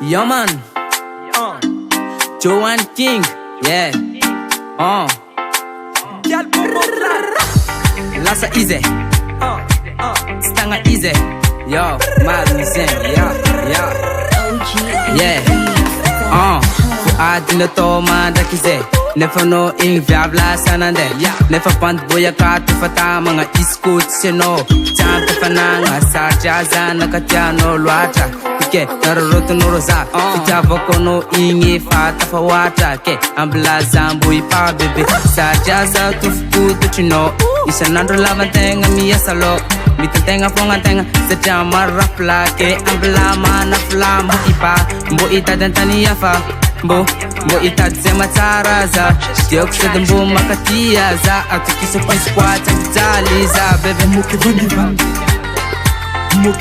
Yeah, man. Joanne King. Yeah. Lassa easy. Stanga easy. Yo, mad musician. Yeah. Fuad na to man dakize. Never know in viabla sanande. Never band boya ka tufata mga iskut sino. Jam tefananga sa jaza nakatiano luata. Ke naruto nuroza. Fitava kono ingi fata fawata. Ke ambla zambui pa baby. Sa jaza tufu tuchino. Isa nandro lavantenga miya salo. Mitatenga ponga tenga sa jama rapla. Ke ambla mana fla mo ipa. Mbo ita dantani yafa. Mbo itatsema tsaraza Dioksa mbo makatiaza Atukisa piskwata vitaliza Bebe Muke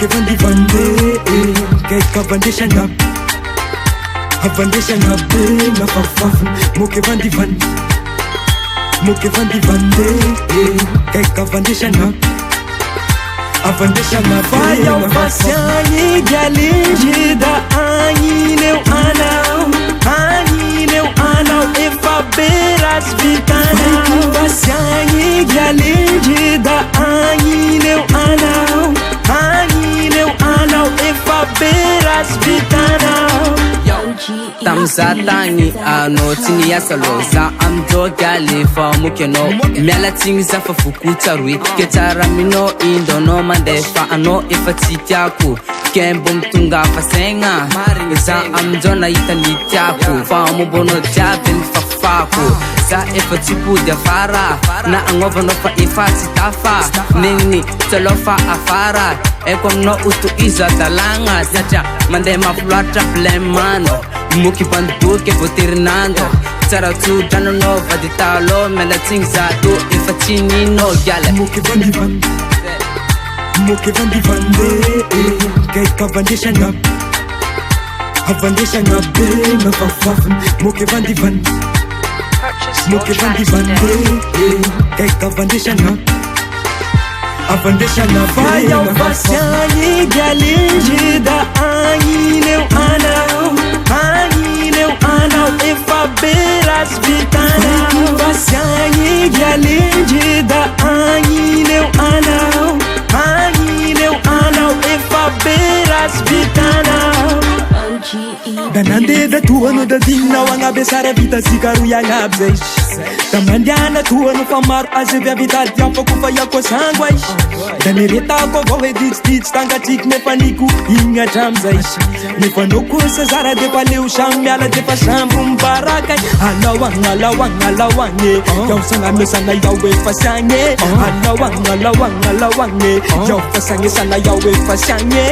vandi vande Keka vandesha ngab Havandesha ngabe na fafafun Muke vandi vande Keka vandesha ngab Havandesha ngabe Vai ao passeio galinge da anileu anau Anileu anau e fabelas vitanau Passeio galinge da anileu anau Anileu anau e fabelas vitanau Tamza tangi ano tini ya saloza Amdo gali fa mukeno Miala tingi za fa fukuta rui Ketara mino indo no mandefa Ano ifa titiaku Kembo mtunga fa senga Za amdo na italitiaku Fa mubono jabin fa faku Za ifa tipu dia fara Na angova no fa ifa titafa Nini talofa afara Eko no utu iza talanga Zaja mande mafluata flemano Muki bandu ke potirnando Tara tu dano no vaditalo Mela tingza tu ifatini no yale Muke vandi vande Keka vandesha ngab Havandesha ngabe na fafafun Muke vandi vande Keka vandesha ngab Havandesha ngabe Vai ao passeio galinge da anileu anau Anileu anau e fabelas vitanau Passeio galinge da anileu anau Anileu anau e fabelas vitanau Danande da tua no da dina wanga besara vita sikaru ya ngabzei Tamandiana tua no famar azeve a vida de ampo kufa ya ko sangwai Danereta ko vohe dit tanga tik me paniku inga jamzai Me panoko sezara de paleu shamyala de pashambum barakai Alawang Yau sanga me sana yawe fasange Alawang Yau fasange sana yawe fasange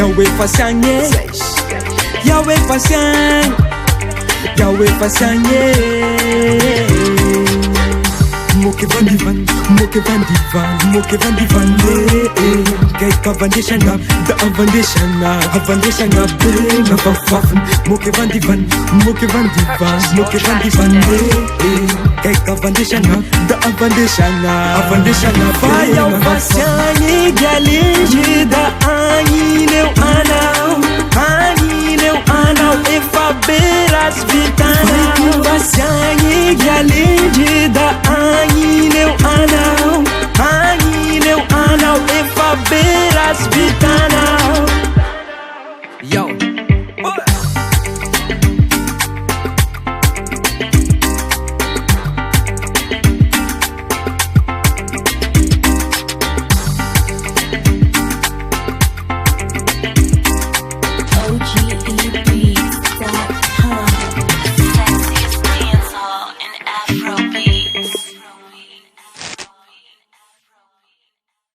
Yawe fasange Yawe fasange Muke vandi vande Keka vandesha ngab Da avandesha ngab Na fafafun Muke vandi vande Keka vandesha ngab Da avandesha ngab Vai ao passeio galinge da anileu anau Anileu anau e fabelas vitanau Passeio galinge da anileu